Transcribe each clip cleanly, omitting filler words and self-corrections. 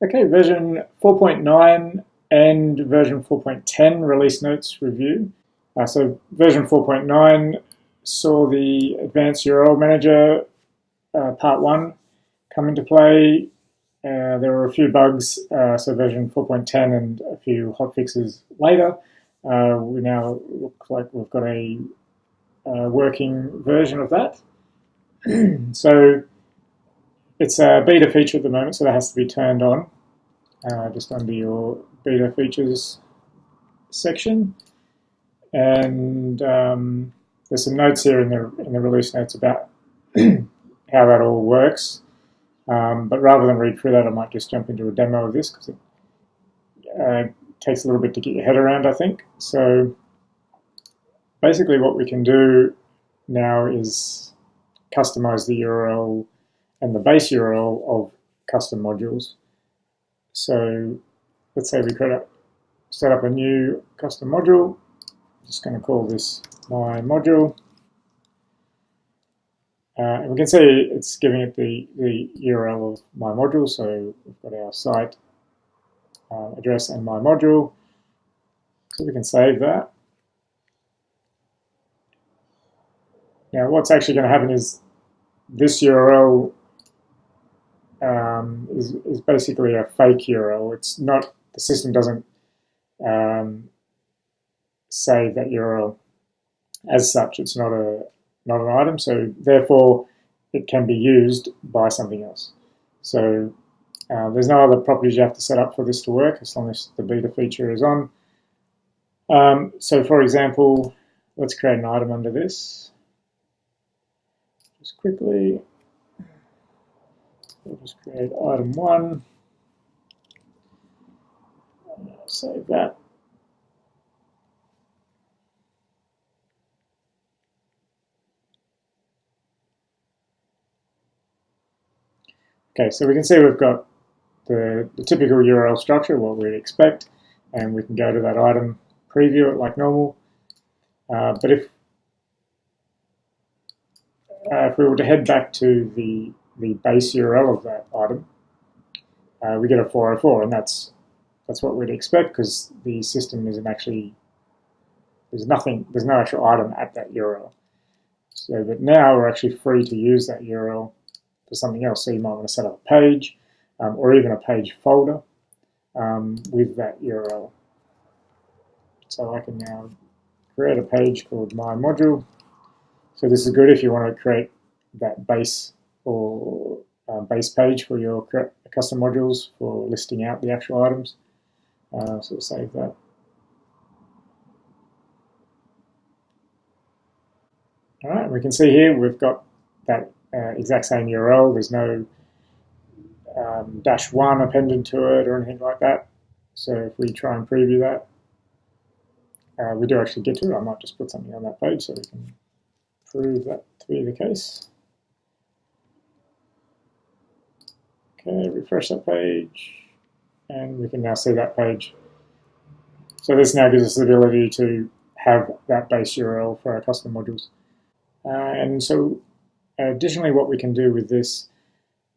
Okay, version 4.9 and version 4.10 release notes review. So version 4.9 saw the Advanced URL Manager part 1 come into play. There were a few bugs, so version 4.10 and a few hotfixes later. We now look like we've got a working version of that. So it's a beta feature at the moment, so that has to be turned on. Just under your beta features section, and there's some notes here in the release notes about how that all works. But rather than read through that, I might just jump into a demo of this because it takes a little bit to get your head around, I think. So basically, what we can do now is customize the URL and the base URL of custom modules. So let's say we set up a new custom module. I'm just going to call this my module. And we can see it's giving it the URL of my module. So we've got our site address and my module. So we can save that. Now what's actually going to happen is this URL is basically a fake URL. It's not, the system doesn't save that URL as such. It's not an item, so therefore it can be used by something else. So there's no other properties you have to set up for this to work as long as the beta feature is on. So for example, let's create an item under this. Just quickly. We'll just create item 1, save that. Okay, so we can see we've got the typical URL structure, what we'd expect, and we can go to that item, preview it like normal. But if we were to head back to the base URL of that item, we get a 404, and that's what we'd expect because the system isn't actually, there's no actual item at that URL. So, but now we're actually free to use that URL for something else. So you might want to set up a page or even a page folder with that URL. So I can now create a page called my module. So this is good if you want to create that base or base page for your custom modules for listing out the actual items. So we'll save that. All right, we can see here we've got that exact same URL. There's no -1 appended to it or anything like that. So if we try and preview that, we do actually get to it. I might just put something on that page so we can prove that to be the case. Okay, refresh that page, and we can now see that page. So this now gives us the ability to have that base URL for our custom modules. And so additionally, what we can do with this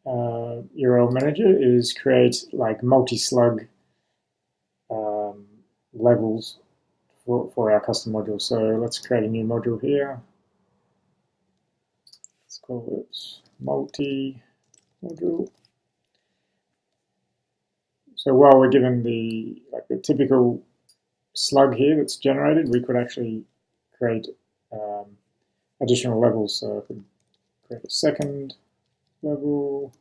URL manager is create like multi-slug levels for our custom modules. So let's create a new module here. Let's call it multi-module. So while we're given the typical slug here that's generated, we could actually create additional levels. So I could create a second level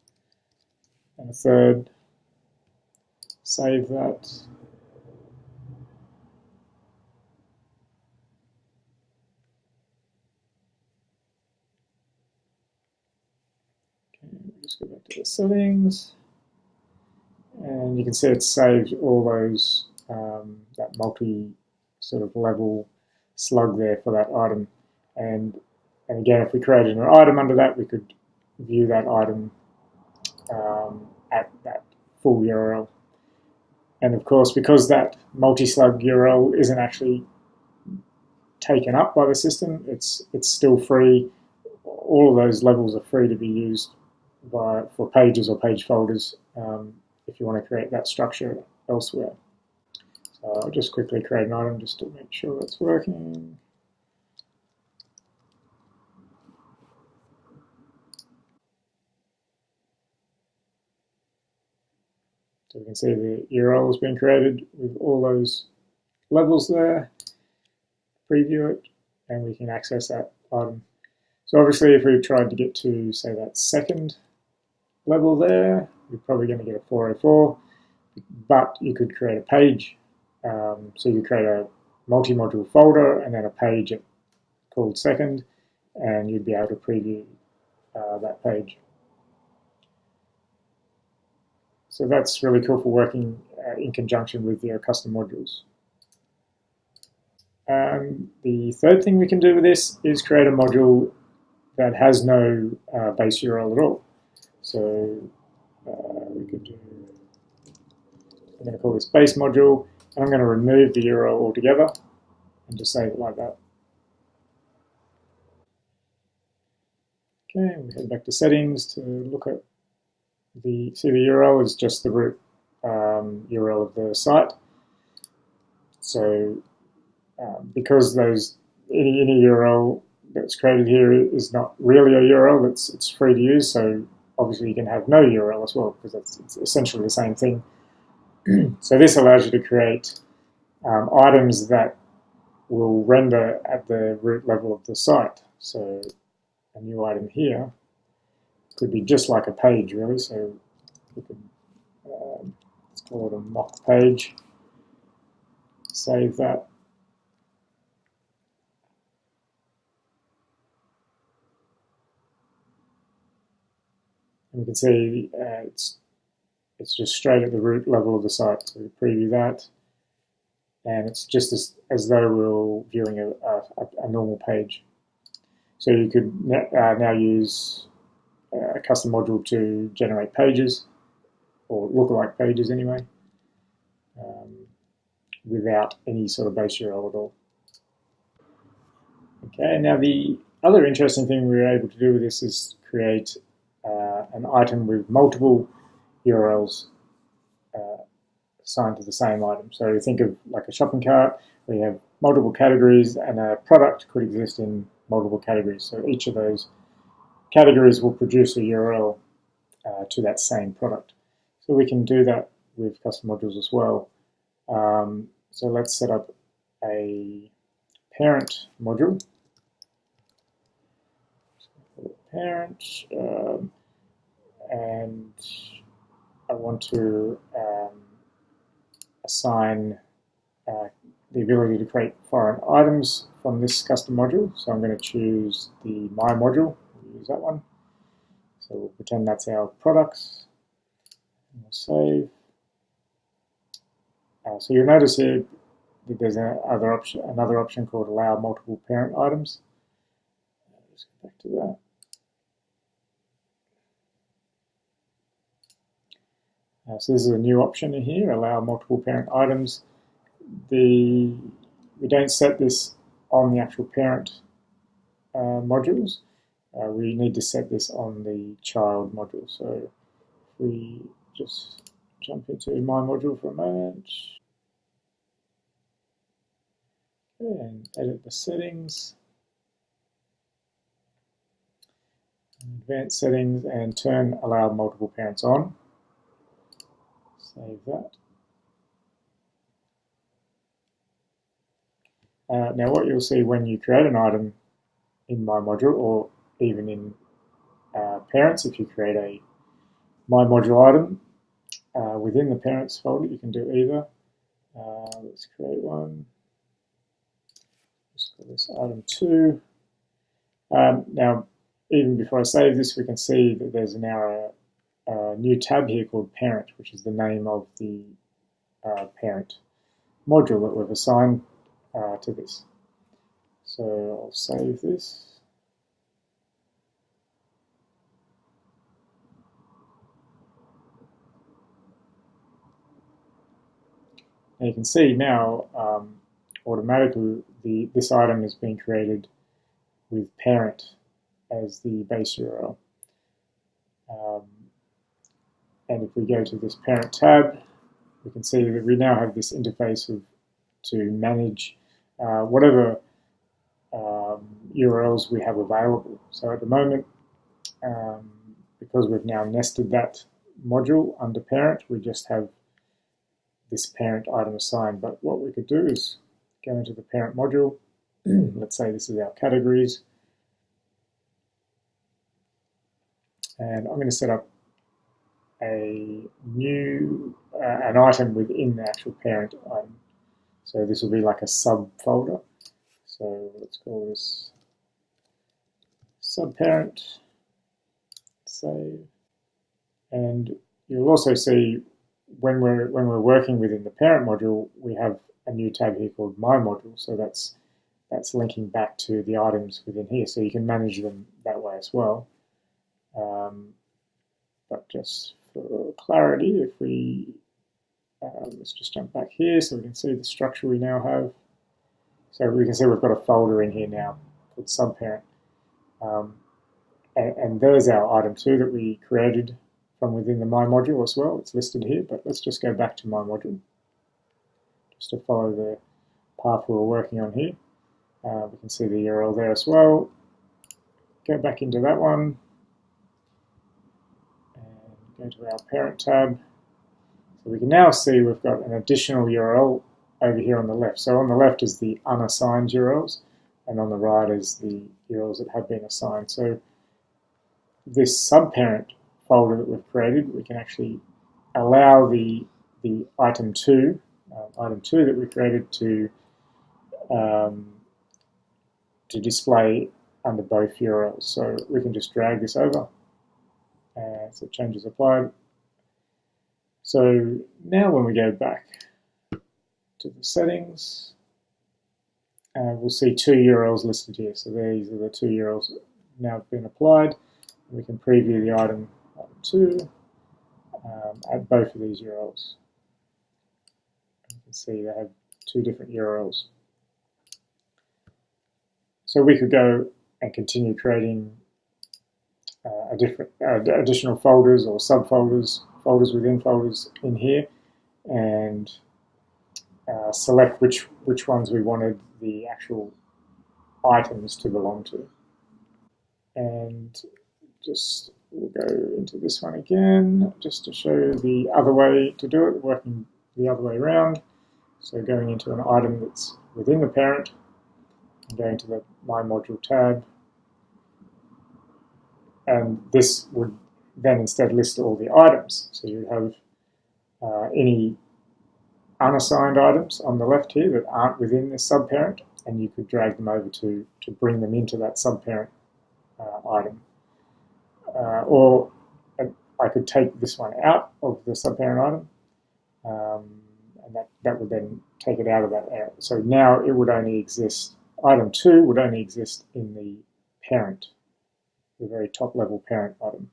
and a third, save that. Okay, just go back to the settings. And you can see it's saved all those, that multi sort of level slug there for that item. And again, if we created an item under that, we could view that item at that full URL. And of course, because that multi-slug URL isn't actually taken up by the system, it's still free. All of those levels are free to be used for pages or page folders if you want to create that structure elsewhere. So I'll just quickly create an item just to make sure that's working. So we can see the URL has been created with all those levels there. Preview it, and we can access that item. So obviously if we tried to get to, say, that second level there, you're probably going to get a 404, but you could create a page. So you create a multi-module folder and then a page called second, and you'd be able to preview that page. So that's really cool for working in conjunction with your custom modules. The third thing we can do with this is create a module that has no base URL at all. So we could do, I'm going to call this base module, and I'm going to remove the URL altogether and just save it like that. Okay, we head back to settings to look at see the URL is just the root URL of the site. So because any URL that's created here is not really a URL, it's free to use, so obviously you can have no URL as well, because it's essentially the same thing. So this allows you to create items that will render at the root level of the site. So a new item here could be just like a page, really. So we can, let's call it a mock page. Save that. And we can see it's just straight at the root level of the site. So we preview that, and it's just as though we're viewing a normal page. So you could now use a custom module to generate pages, or lookalike pages anyway, without any sort of base URL at all. Okay, now the other interesting thing we were able to do with this is create an item with multiple URLs assigned to the same item. So think of like a shopping cart, where you have multiple categories, and a product could exist in multiple categories. So each of those categories will produce a URL to that same product. So we can do that with custom modules as well. So let's set up a parent module. Parent, and I want to assign the ability to create foreign items from this custom module. So I'm going to choose the My module, use that one. So we'll pretend that's our products. And we'll save. So you'll notice here that there's another option called Allow Multiple Parent Items. Let's go back to that. So this is a new option in here, Allow Multiple Parent Items. We don't set this on the actual parent modules. We need to set this on the child module. So if we just jump into My module for a moment, and edit the settings, advanced settings, and turn Allow Multiple Parents on. Save that. Now what you'll see when you create an item in My module, or even in Parents, if you create a My module item within the Parents folder, you can do either. Let's create one. Let's call this item 2. Now, even before I save this, we can see that there's now a new tab here called Parent, which is the name of the parent module that we've assigned to this. So I'll save this. And you can see now automatically this item has been created with parent as the base URL. And if we go to this parent tab, we can see that we now have this interface to manage whatever URLs we have available. So at the moment, because we've now nested that module under parent, we just have this parent item assigned. But what we could do is go into the parent module. Let's say this is our categories. And I'm going to set up a new an item within the actual parent item. So this will be like a subfolder. So let's call this subparent. Save. And you'll also see when we're working within the parent module, we have a new tab here called My Module. So that's linking back to the items within here. So you can manage them that way as well. But just for clarity, if we let's just jump back here so we can see the structure we now have. So we can see we've got a folder in here now called subparent. And there's our item 2 that we created from within the My Module as well. It's listed here, but let's just go back to My Module just to follow the path we were working on here. We can see the URL there as well. Go back into that one and go to our parent tab. So we can now see we've got an additional URL over here on the left. So on the left is the unassigned URLs, and on the right is the URLs that have been assigned. So this subparent folder that we've created, we can actually allow the item 2 that we created to display under both URLs. So we can just drag this over, so changes applied. So now when we go back to the settings, we'll see 2 URLs listed here. So these are the 2 URLs that now have been applied. We can preview the item 2 at both of these URLs. You can see they have 2 different URLs. So we could go and continue creating additional folders or subfolders, folders within folders in here, and select which ones we wanted the actual items to belong to. And just we'll go into this one again just to show the other way to do it, working the other way around. So going into an item that's within the parent, and going to the My Module tab, and this would then instead list all the items. So you have any unassigned items on the left here that aren't within this subparent, and you could drag them over to bring them into that subparent item. Or I could take this one out of the subparent item, and that would then take it out of that area. So now it would only exist, item 2 would only exist in the parent, the very top level parent item.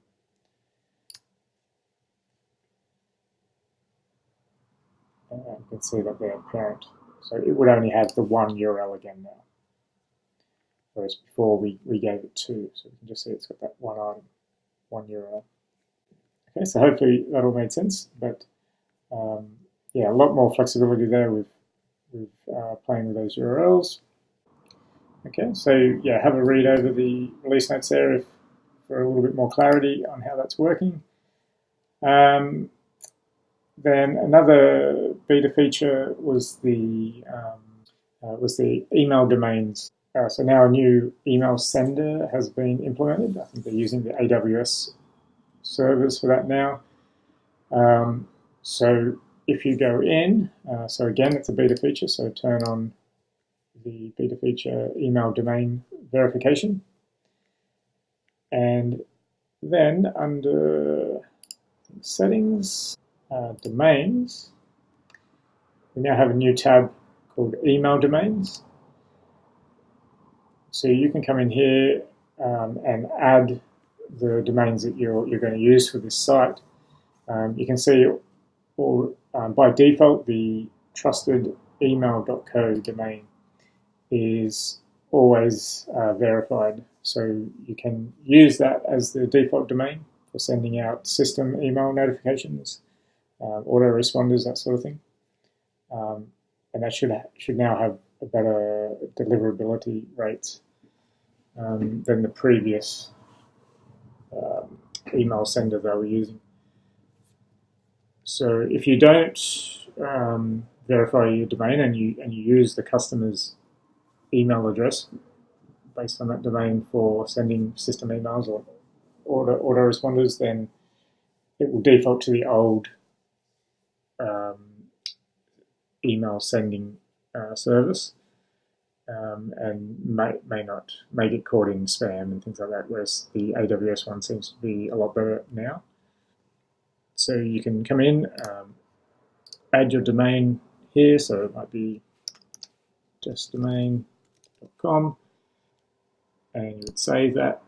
You can see that they're parent. So it would only have the 1 URL again now, whereas before we gave it 2. So you can just see it's got that 1 item, 1 URL. Okay, so hopefully that all made sense, but yeah, a lot more flexibility there with playing with those URLs. Okay, so yeah, have a read over the release notes there for a little bit more clarity on how that's working. Then another beta feature was the email domains. So now a new email sender has been implemented. I think they're using the AWS servers for that now. So if you go in, so again, it's a beta feature, so turn on the beta feature email domain verification. And then under settings, domains, we now have a new tab called email domains. So you can come in here and add the domains that you're going to use for this site. You can see by default the trustedemail.co domain is always verified. So you can use that as the default domain sending out system email notifications, autoresponders, that sort of thing. And that should now have a better deliverability rates than the previous email sender they were using. So if you don't verify your domain and you use the customer's email address based on that domain for sending system emails or autoresponders, then it will default to the old email sending service, and may get caught in spam and things like that, whereas the AWS one seems to be a lot better now. So you can come in, add your domain here, so it might be justdomain.com, and you would save that.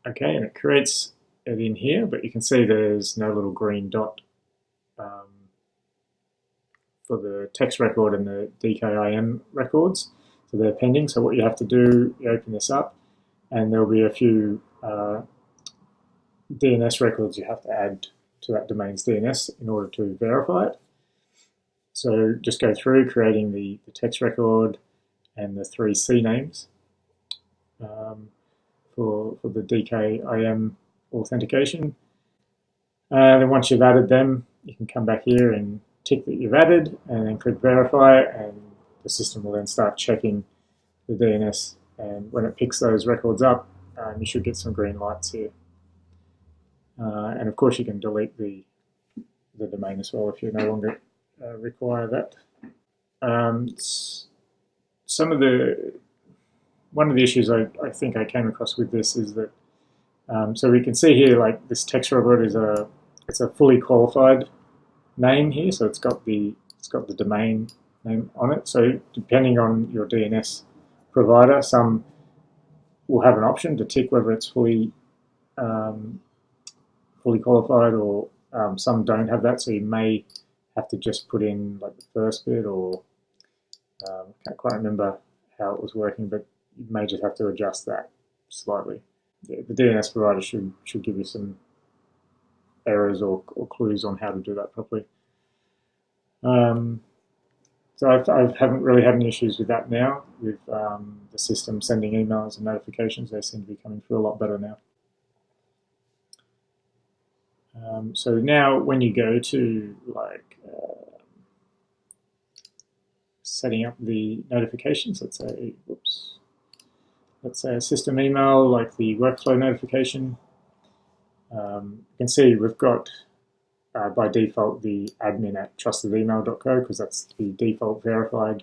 Okay, and it creates it in here, but you can see there's no little green dot for the text record and the DKIM records, so they're pending. So what you have to do, you open this up, and there'll be a few DNS records you have to add to that domain's DNS in order to verify it. So just go through creating the text record and the 3 CNAMEs for the DKIM authentication. Then once you've added them, you can come back here and tick that you've added, and then click verify, and the system will then start checking the DNS, and when it picks those records up, you should get some green lights here. And of course you can delete the domain as well if you no longer require that. One of the issues I think I came across with this is that, so we can see here, like, this text record is it's a fully qualified name here, so it's got the domain name on it. So depending on your DNS provider, some will have an option to tick whether it's fully qualified, or some don't have that. So you may have to just put in like the first bit, or can't quite remember how it was working, but you may just have to adjust that slightly. Yeah, the DNS provider should give you some errors or clues on how to do that properly. So I haven't really had any issues with that now, with the system sending emails and notifications. They seem to be coming through a lot better now. So now when you go to like setting up the notifications, let's say a system email like the workflow notification, you can see we've got by default the admin@trustedemail.co, because that's the default verified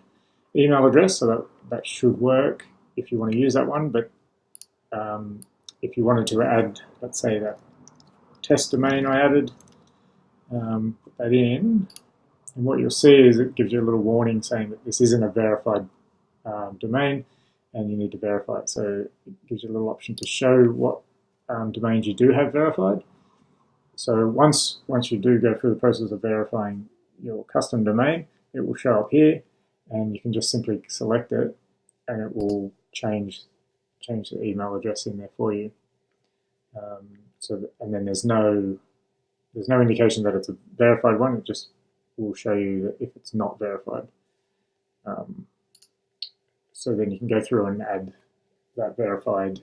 email address, so that should work if you want to use that one. But if you wanted to add, let's say, that test domain I added, put that in, and what you'll see is it gives you a little warning saying that this isn't a verified domain and you need to verify it. So it gives you a little option to show what domains you do have verified. So once you do go through the process of verifying your custom domain, it will show up here, and you can just simply select it, and it will change the email address in there for you. And then there's no indication that it's a verified one. It just will show you that if it's not verified. So then you can go through and add that verified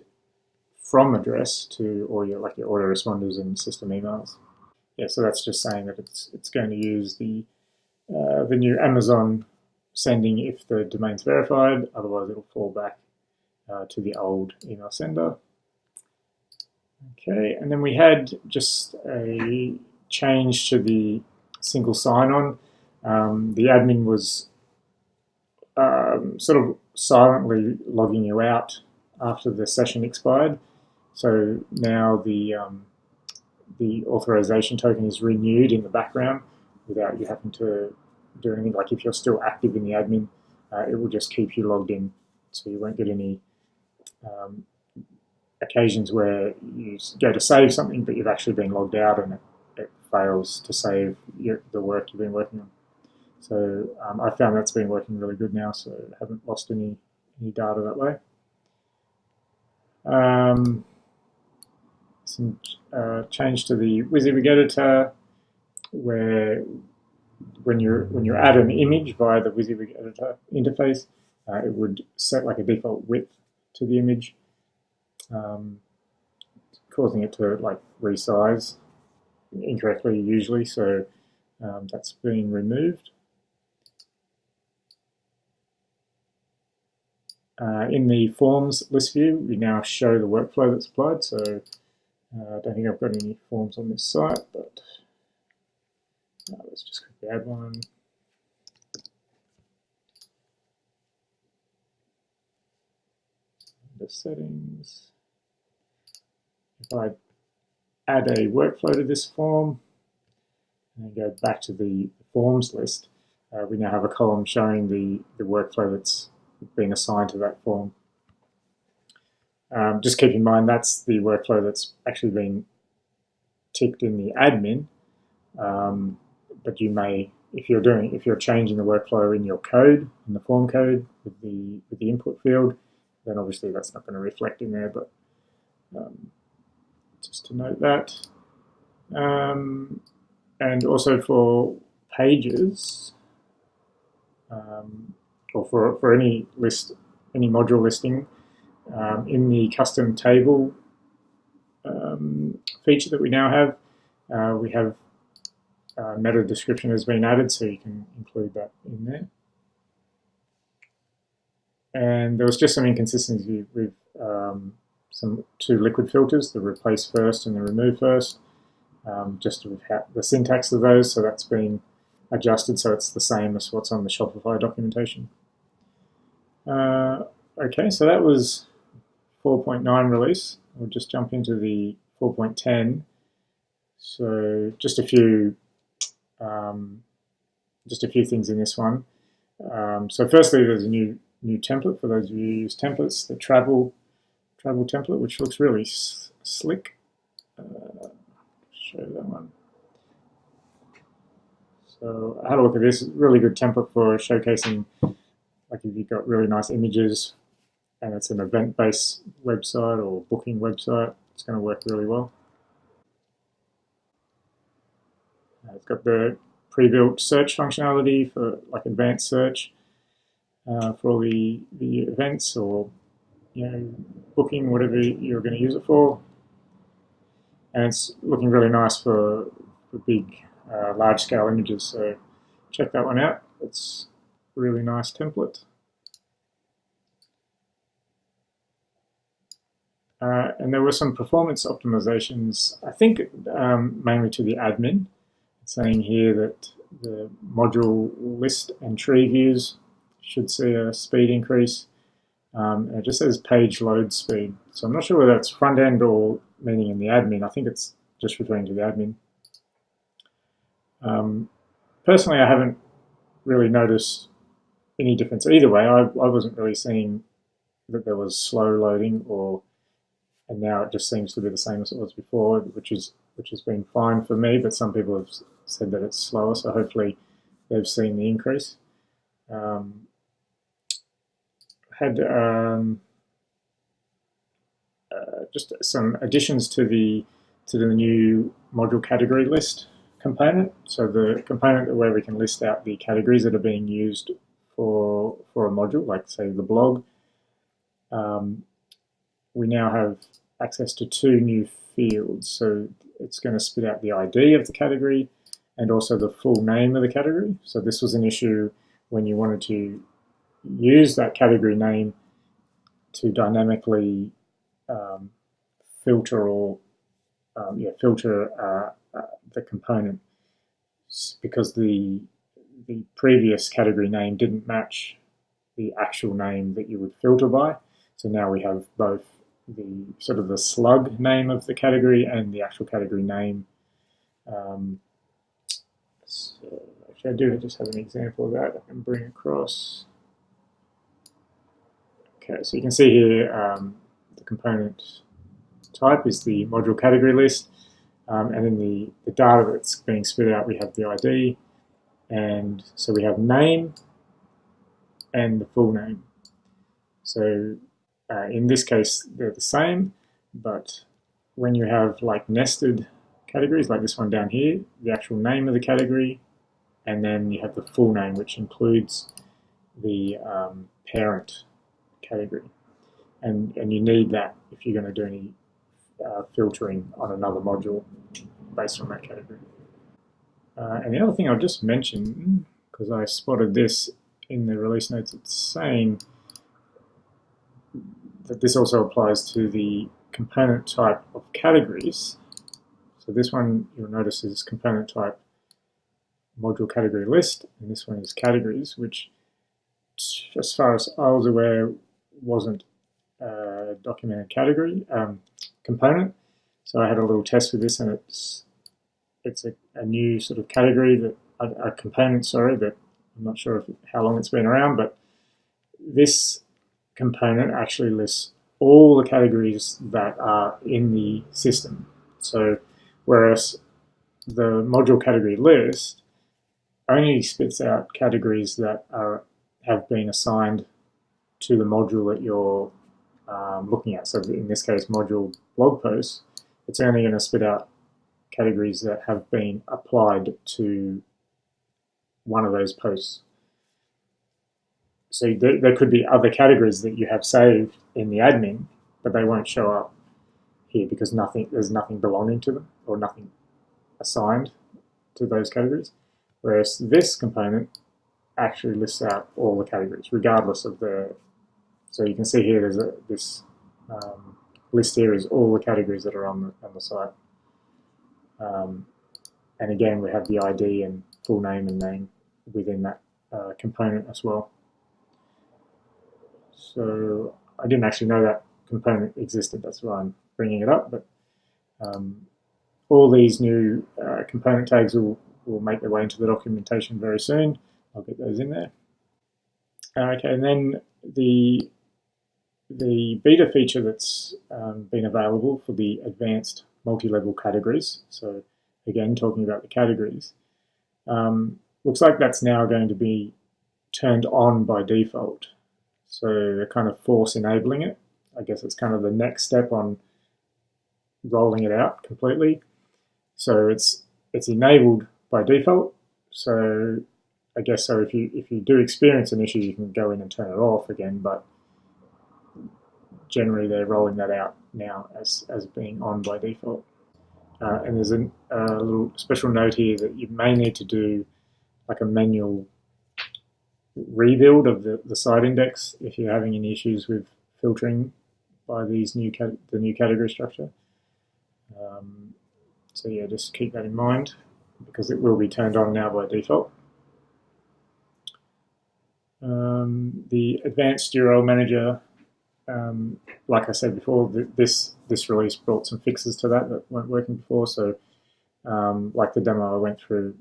from address to all your autoresponders and system emails. Yeah, so that's just saying that it's going to use the new Amazon sending if the domain's verified. Otherwise, it'll fall back to the old email sender. Okay, and then we had just a change to the single sign-on. The admin was sort of silently logging you out after the session expired. So now the authorization token is renewed in the background without you having to do anything. Like if you're still active in the admin, it will just keep you logged in, so you won't get any occasions where you go to save something but you've actually been logged out and it fails to save the work you've been working on. So I found that's been working really good now, so I haven't lost any data that way. Some change to the WYSIWYG editor, where when you add an image via the WYSIWYG editor interface, it would set like a default width to the image, causing it to like resize incorrectly usually. So that's being removed. In the forms list view, we now show the workflow that's applied. So I don't think I've got any forms on this site, but let's just quickly add one. The settings. If I add a workflow to this form and go back to the forms list, we now have a column showing the workflow that's been assigned to that form. Just keep in mind that's the workflow that's actually been ticked in the admin, but you may, if you're changing the workflow in your code, in the form code with the input field, then obviously that's not going to reflect in there. But just to note that, and also for pages, or for any list, any module listing, in the custom table feature that we now have, we have meta description has been added, so you can include that in there. And there was just some inconsistency with some two liquid filters, the replace first and the remove first, just with the syntax of those, so that's been adjusted so it's the same as what's on the Shopify documentation. Okay, so that was 4.9 release. We'll just jump into the 4.10. So just a few things in this one. So firstly, there's a new template for those of you who use templates, the travel template, which looks really slick. Show that one. So I had a look at this. Really good template for showcasing, like if you've got really nice images and it's an event-based website or booking website, it's going to work really well. It's got the pre-built search functionality for like advanced search for all the events or booking, whatever you're going to use it for. And it's looking really nice for big, large-scale images. So check that one out. It's a really nice template. And there were some performance optimizations, I think mainly to the admin. It's saying here that the module list and tree views should see a speed increase. And it just says page load speed. So I'm not sure whether that's front end or meaning in the admin. I think it's just referring to the admin. Personally, I haven't really noticed any difference either way. I wasn't really seeing that there was slow loading, and now it just seems to be the same as it was before, which has been fine for me, but some people have said that it's slower, so hopefully they've seen the increase. Had just some additions to the new module category list component. So the component where we can list out the categories that are being used for a module, like say the blog. We now have access to two new fields. So it's going to spit out the ID of the category and also the full name of the category. So this was an issue when you wanted to use that category name to dynamically filter the component, because the previous category name didn't match the actual name that you would filter by. So now we have both the sort of the slug name of the category and the actual category name. So actually I do just have an example of that I can bring across. Okay, so you can see here the component type is the module category list, and in the data that's being spit out we have the ID, and so we have name and the full name. So In this case, they're the same, but when you have like nested categories, like this one down here, the actual name of the category, and then you have the full name, which includes the parent category. And you need that if you're going to do any filtering on another module based on that category. And the other thing I'll just mention, because I spotted this in the release notes, it's saying that this also applies to the component type of categories. So this one you'll notice is component type module category list, and this one is categories, which as far as I was aware wasn't a documented category component. So I had a little test with this, and it's a new sort of category, that a component, sorry, that I'm not sure how long it's been around, but this component actually lists all the categories that are in the system. So whereas the module category list only spits out categories that have been assigned to the module that you're looking at. So in this case, module blog posts, it's only going to spit out categories that have been applied to one of those posts. So there could be other categories that you have saved in the admin, but they won't show up here because there's nothing belonging to them or nothing assigned to those categories. Whereas this component actually lists out all the categories, regardless of the. So you can see here there's this list here is all the categories that are on the site. And again, we have the ID and full name and name within that component as well. So I didn't actually know that component existed, that's why I'm bringing it up, but all these new component tags will make their way into the documentation very soon. I'll get those in there. Okay, and then the beta feature that's been available for the advanced multi-level categories, so again, talking about the categories, looks like that's now going to be turned on by default. So they're kind of force enabling it. I guess it's kind of the next step on rolling it out completely. So it's enabled by default. So I guess so if you do experience an issue, you can go in and turn it off again, but generally they're rolling that out now as being on by default. And there's a little special note here that you may need to do like a manual rebuild of the site index if you're having any issues with filtering by these the new category structure. So yeah, just keep that in mind because it will be turned on now by default. The advanced URL manager, like I said before, this release brought some fixes to that weren't working before. So like the demo I went through,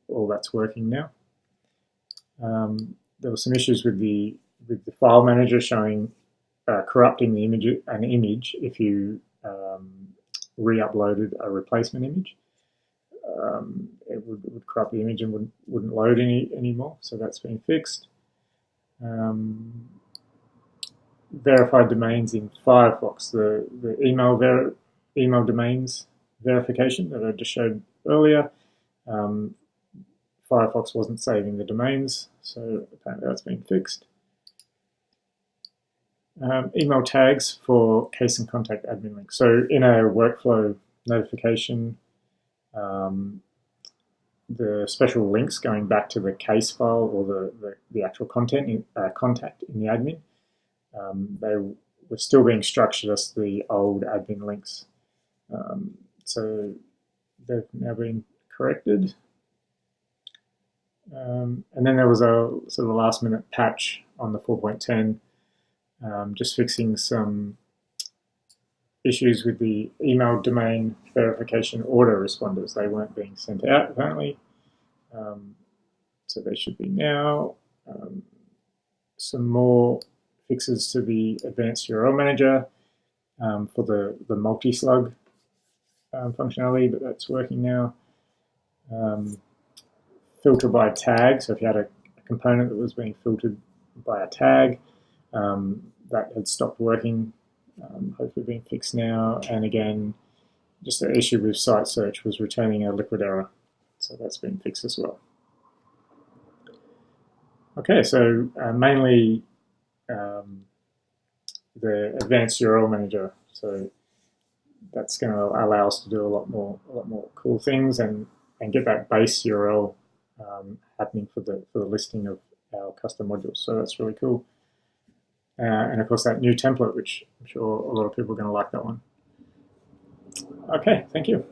all that's working now. There were some issues with the file manager showing corrupting an image if you re-uploaded a replacement image. It would corrupt the image and wouldn't load anymore. So that's been fixed. Verified domains in Firefox, the email domains verification that I just showed earlier. Firefox wasn't saving the domains, so apparently that's been fixed. Email tags for case and contact admin links. So in a workflow notification, the special links going back to the case file or the actual contact in the admin, they were still being structured as the old admin links. So they've now been corrected. And then there was a sort of a last minute patch on the 4.10, just fixing some issues with the email domain verification autoresponders. They weren't being sent out apparently. So they should be now. Some more fixes to the advanced URL manager for the multi-slug functionality, but that's working now. Filter by tag, so if you had a component that was being filtered by a tag, that had stopped working, hopefully being fixed now. And again, just an issue with site search was returning a liquid error. So that's been fixed as well. Okay, so mainly the advanced URL manager. So that's going to allow us to do a lot more cool things and get that base URL happening for the listing of our custom modules. So that's really cool. And of course that new template, which I'm sure a lot of people are going to like that one. Okay, thank you.